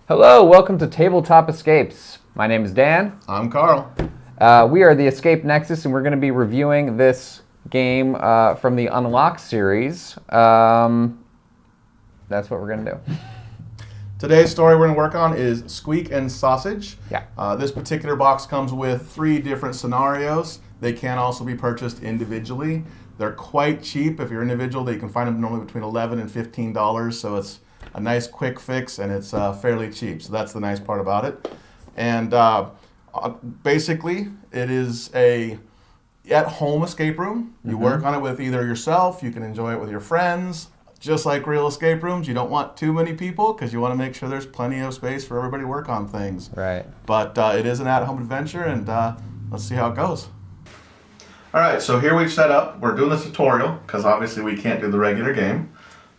Hello, welcome to Tabletop Escapes. My name is Dan. I'm Carl. We are the Escape Nexus, and we're going to be reviewing this game from the Unlock series. That's what we're going to do. Today's story we're going to work on is Squeak and Sausage. Yeah. This particular box comes with 3 different scenarios. They can also be purchased individually. They're quite cheap. If you're individual, you can find them normally between $11 and $15, so it's a nice quick fix, and it's fairly cheap. So that's the nice part about it. And basically, it is a at-home escape room. You work on it with either yourself, you can enjoy it with your friends. Just like real escape rooms, you don't want too many people because you want to make sure there's plenty of space for everybody to work on things. Right. But it is an at-home adventure, and let's see how it goes. All right, so here we've set up. We're doing the tutorial because obviously we can't do the regular game.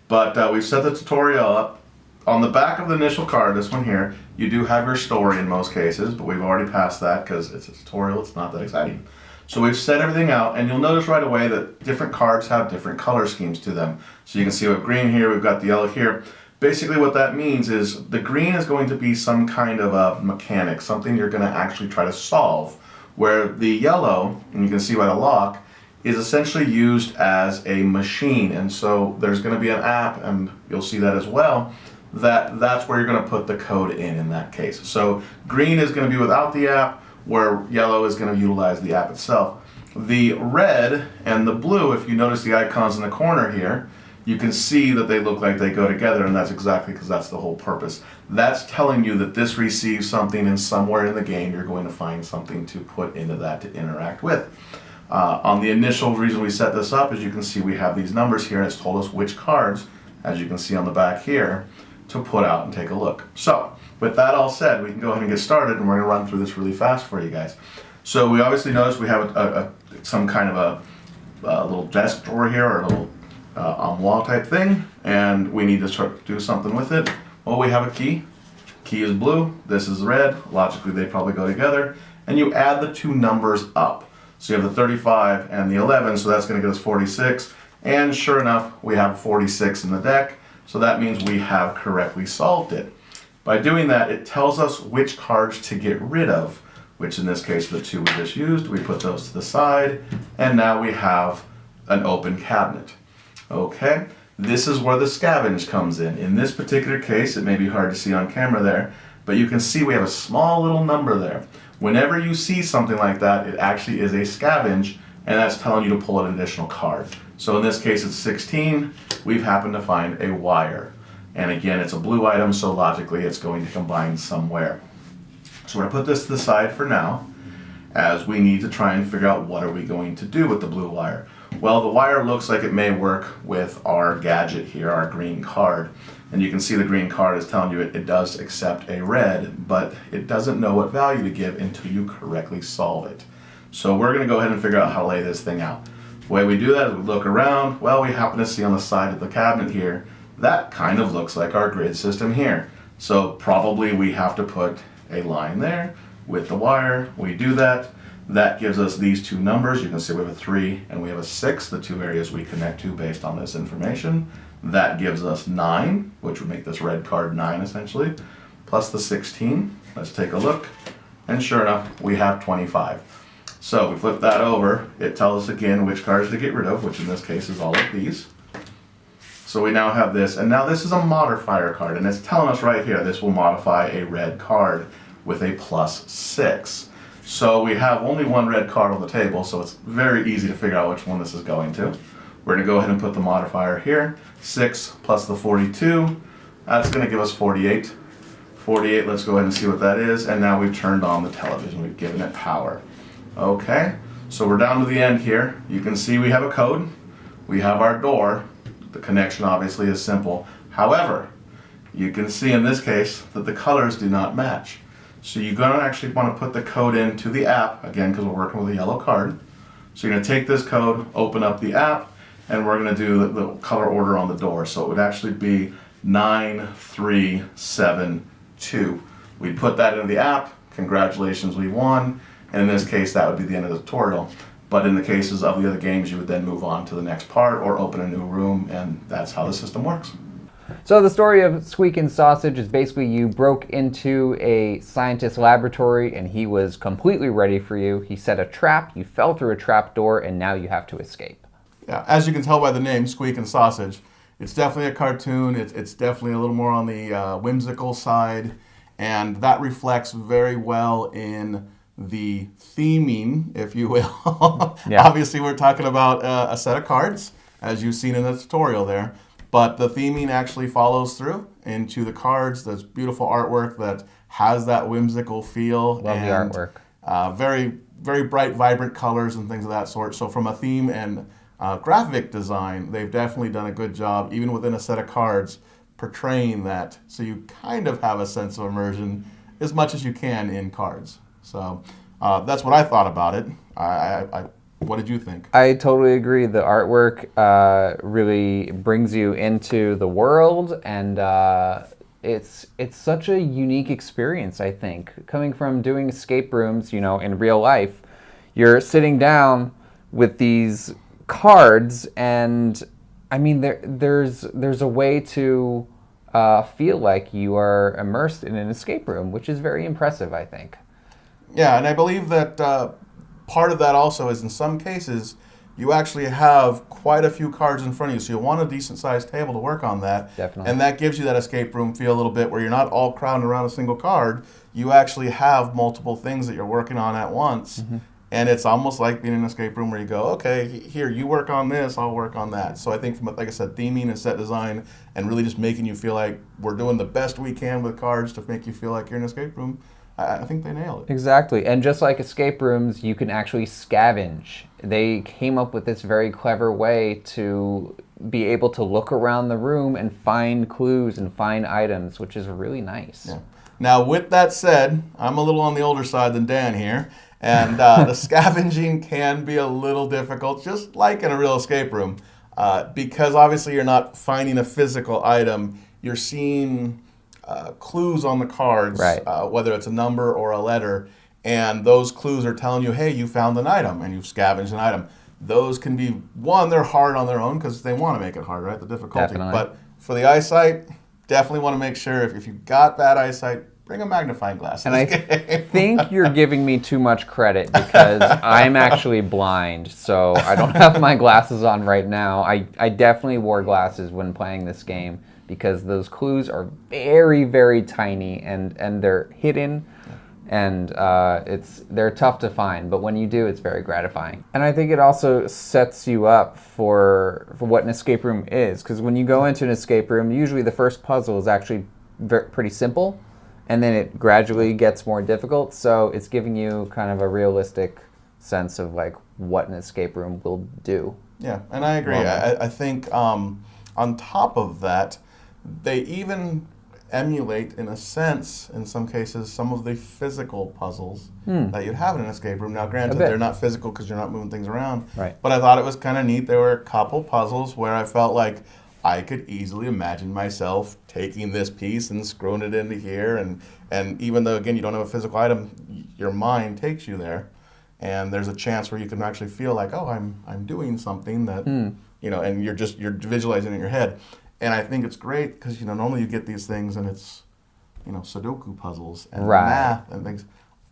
But we've set the tutorial up. On the back of the initial card, this one here, you do have your story in most cases, but we've already passed that because it's a tutorial. It's not that exciting. So we've set everything out, and you'll notice right away that different cards have different color schemes to them. So you can see we have green here, we've got the yellow here. Basically what that means is the green is going to be some kind of a mechanic, something you're going to actually try to solve, where the yellow, and you can see by the lock, is essentially used as a machine. And so there's going to be an app, and you'll see that as well, that's where you're going to put the code in that case. So green is going to be without the app, where yellow is going to utilize the app itself. The red and the blue, if you notice the icons in the corner here, you can see that they look like they go together, and that's exactly because that's the whole purpose. That's telling you that this receives something, and somewhere in the game you're going to find something to put into that to interact with. On the initial reason we set this up, as you can see, we have these numbers here, and it's told us which cards, as you can see on the back here, to put out and take a look. So, with that all said, we can go ahead and get started, and we're going to run through this really fast for you guys. So we obviously notice we have some kind of a little desk drawer here, or a little on-wall type thing, and we need to start do something with it. Well, we have a key. Key is blue, this is red. Logically, they probably go together. And you add the 2 numbers up. So you have the 35 and the 11, so that's going to get us 46. And sure enough, we have 46 in the deck, so that means we have correctly solved it. By doing that, it tells us which cards to get rid of, which in this case, the 2 we just used, we put those to the side, and now we have an open cabinet. Okay, this is where the scavenge comes in. In this particular case, it may be hard to see on camera there, but you can see we have a small little number there. Whenever you see something like that, it actually is a scavenge, and that's telling you to pull an additional card. So in this case, it's 16. We've happened to find a wire. And again, it's a blue item, so logically it's going to combine somewhere. So we're going to put this to the side for now, as we need to try and figure out what are we going to do with the blue wire. Well, the wire looks like it may work with our gadget here, our green card. And you can see the green card is telling you it does accept a red, but it doesn't know what value to give until you correctly solve it. So we're going to go ahead and figure out how to lay this thing out. The way we do that is we look around. Well, we happen to see on the side of the cabinet here, that kind of looks like our grid system here. So probably we have to put a line there with the wire. We do that. That gives us these 2 numbers. You can see we have a 3 and we have a 6, the 2 areas we connect to based on this information. That gives us 9, which would make this red card 9 essentially, plus the 16. Let's take a look. And sure enough, we have 25. So we flip that over. It tells us again which cards to get rid of, which in this case is all of these. So we now have this, and now this is a modifier card, and it's telling us right here this will modify a red card with a +6. So we have only 1 red card on the table, so it's very easy to figure out which one this is going to. We're going to go ahead and put the modifier here. 6 plus the 42, that's going to give us 48. 48, let's go ahead and see what that is, and now we've turned on the television. We've given it power. Okay, so we're down to the end here. You can see we have a code. We have our door. The connection obviously is simple. However, you can see in this case that the colors do not match. So you're going to actually want to put the code into the app, again, because we're working with a yellow card. So you're going to take this code, open up the app, and we're going to do the color order on the door. So it would actually be 9372. We'd put that into the app. Congratulations, we won. And in this case, that would be the end of the tutorial. But in the cases of the other games, you would then move on to the next part or open a new room, and that's how the system works. So the story of Squeak and Sausage is basically you broke into a scientist's laboratory and he was completely ready for you. He set a trap, you fell through a trap door, and now you have to escape. Yeah, as you can tell by the name, Squeak and Sausage, it's definitely a cartoon. It's definitely a little more on the whimsical side, and that reflects very well in the theming, if you will. Yeah. Obviously, we're talking about a set of cards, as you've seen in the tutorial there, but the theming actually follows through into the cards. There's beautiful artwork that has that whimsical feel. Love the artwork. Very, very bright, vibrant colors and things of that sort. So from a theme and graphic design, they've definitely done a good job, even within a set of cards, portraying that so you kind of have a sense of immersion as much as you can in cards. So that's what I thought about it. What did you think? I totally agree. The artwork really brings you into the world, and it's such a unique experience, I think. Coming from doing escape rooms, you know, in real life, you're sitting down with these cards, and I mean, there's a way to feel like you are immersed in an escape room, which is very impressive, I think. Yeah, and I believe that part of that also is in some cases you actually have quite a few cards in front of you, so you'll want a decent-sized table to work on that. Definitely. And that gives you that escape room feel a little bit where you're not all crowding around a single card. You actually have multiple things that you're working on at once. Mm-hmm. And it's almost like being in an escape room where you go, okay, here, you work on this, I'll work on that. So I think from, like I said, theming and set design and really just making you feel like we're doing the best we can with cards to make you feel like you're in an escape room, I think they nailed it. Exactly. And just like escape rooms, you can actually scavenge. They came up with this very clever way to be able to look around the room and find clues and find items, which is really nice. Yeah. Now, with that said, I'm a little on the older side than Dan here. And the scavenging can be a little difficult, just like in a real escape room, because obviously you're not finding a physical item. You're seeing clues on the cards, right. Whether it's a number or a letter, and those clues are telling you, hey, you found an item, and you've scavenged an item. Those can be, one, they're hard on their own because they want to make it hard, right, the difficulty. Definitely. But for the eyesight, definitely want to make sure if you've got bad eyesight, bring a magnifying glass. And I think you're giving me too much credit because I'm actually blind, so I don't have my glasses on right now. I definitely wore glasses when playing this game because those clues are very, very tiny and they're hidden, and they're tough to find. But when you do, it's very gratifying. And I think it also sets you up for what an escape room is, because when you go into an escape room, usually the first puzzle is actually pretty simple. And then it gradually gets more difficult, so it's giving you kind of a realistic sense of like what an escape room will do. Yeah, and I agree. I think on top of that, they even emulate, in a sense, in some cases, some of the physical puzzles that you'd have in an escape room. Now, granted, they're not physical because you're not moving things around, right. But I thought it was kind of neat. There were a couple puzzles where I felt like I could easily imagine myself taking this piece and screwing it into here, and even though, again, you don't have a physical item, your mind takes you there, and there's a chance where you can actually feel like, oh, I'm doing something that, you know, and you're visualizing it in your head. And I think it's great because, you know, normally you get these things and it's, you know, Sudoku puzzles and math and things.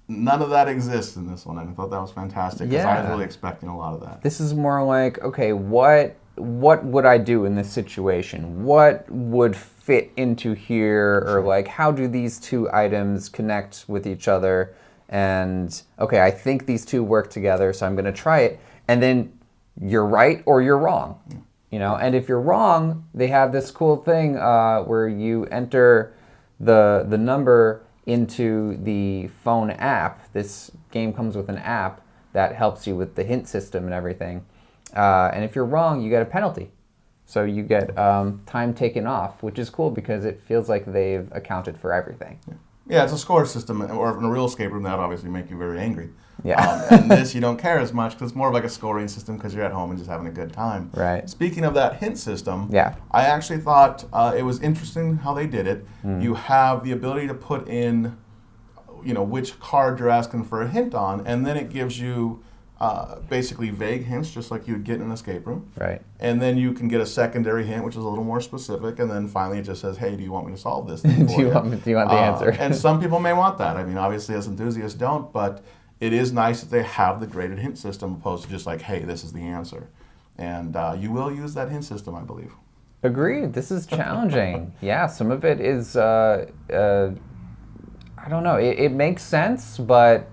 None of that exists in this one, and I thought that was fantastic because I was really expecting a lot of that. This is more like, okay, what would I do in this situation? What would fit into here? Or like, how do these two items connect with each other? And okay, I think these two work together, so I'm going to try it. And then you're right or you're wrong. Yeah. You know, and if you're wrong, they have this cool thing where you enter the number into the phone app. This game comes with an app that helps you with the hint system and everything. And if you're wrong, you get a penalty. So you get time taken off, which is cool because it feels like they've accounted for everything. Yeah, it's a score system, or in a real escape room, that would obviously make you very angry. Yeah. And this, you don't care as much because it's more of like a scoring system because you're at home and just having a good time. Right. Speaking of that hint system, yeah. I actually thought it was interesting how they did it. You have the ability to put in, you know, which card you're asking for a hint on, and then it gives you basically vague hints, just like you would get in an escape room. Right. And then you can get a secondary hint, which is a little more specific. And then finally it just says, hey, do you want me to solve this thing for do you want the answer? And some people may want that. I mean, obviously us enthusiasts don't, but it is nice that they have the graded hint system opposed to just like, hey, this is the answer. And you will use that hint system, I believe. Agreed. This is challenging. Yeah, some of it is, I don't know, it makes sense, but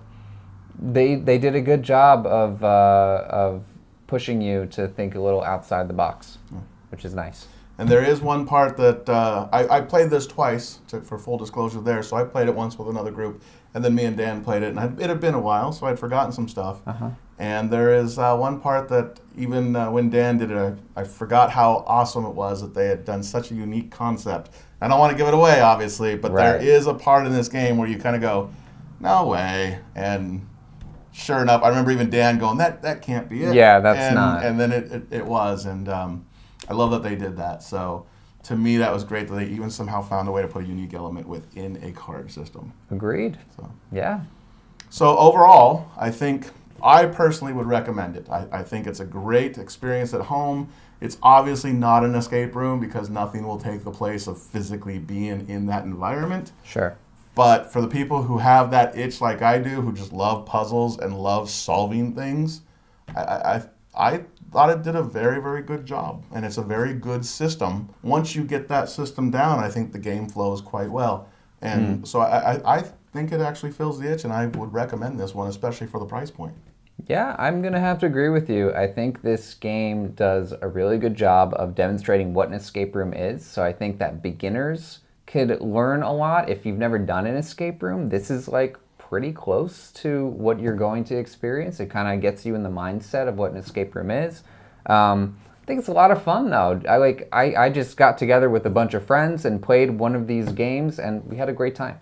they did a good job of pushing you to think a little outside the box, which is nice. And there is one part that I played this twice, for full disclosure there. So I played it once with another group, and then me and Dan played it. And it had been a while, so I'd forgotten some stuff. And there is one part that even when Dan did it, I forgot how awesome it was that they had done such a unique concept. I don't want to give it away, obviously, but there is a part in this game where you kind of go, no way. And sure enough, I remember even Dan going, that can't be it. Yeah, that's not. And then it was. And I love that they did that. So to me, that was great that they even somehow found a way to put a unique element within a card system. Agreed. So. Yeah. So overall, I personally would recommend it. I think it's a great experience at home. It's obviously not an escape room because nothing will take the place of physically being in that environment. Sure. But for the people who have that itch like I do, who just love puzzles and love solving things, I thought it did a very, very good job. And it's a very good system. Once you get that system down, I think the game flows quite well. And so I think it actually fills the itch, and I would recommend this one, especially for the price point. Yeah, I'm going to have to agree with you. I think this game does a really good job of demonstrating what an escape room is. So I think that beginners could learn a lot. If you've never done an escape room, this is like pretty close to what you're going to experience. It kind of gets you in the mindset of what an escape room is. I think it's a lot of fun though. I just got together with a bunch of friends and played one of these games, and we had a great time.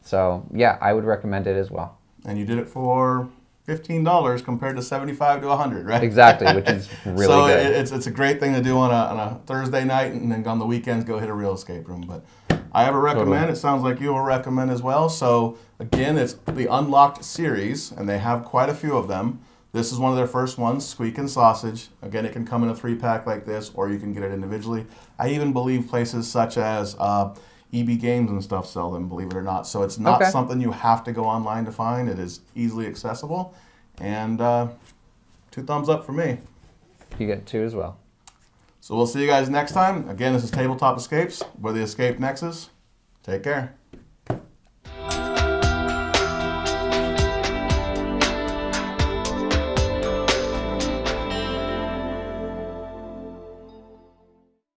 So yeah, I would recommend it as well. And you did it for $15 compared to $75 to $100, right? Exactly, which is really good. So it's a great thing to do on a Thursday night, and then on the weekends go hit a real escape room. But I have a recommend. Totally. It sounds like you will recommend as well. So again, it's the Unlocked series, and they have quite a few of them. This is one of their first ones, Squeak and Sausage. Again, it can come in a 3-pack like this, or you can get it individually. I even believe places such as EB Games and stuff sell them, believe it or not. So it's not something you have to go online to find. It is easily accessible. And 2 thumbs up for me. You get 2 as well. So we'll see you guys next time. Again, this is Tabletop Escapes. We're the Escape Nexus. Take care.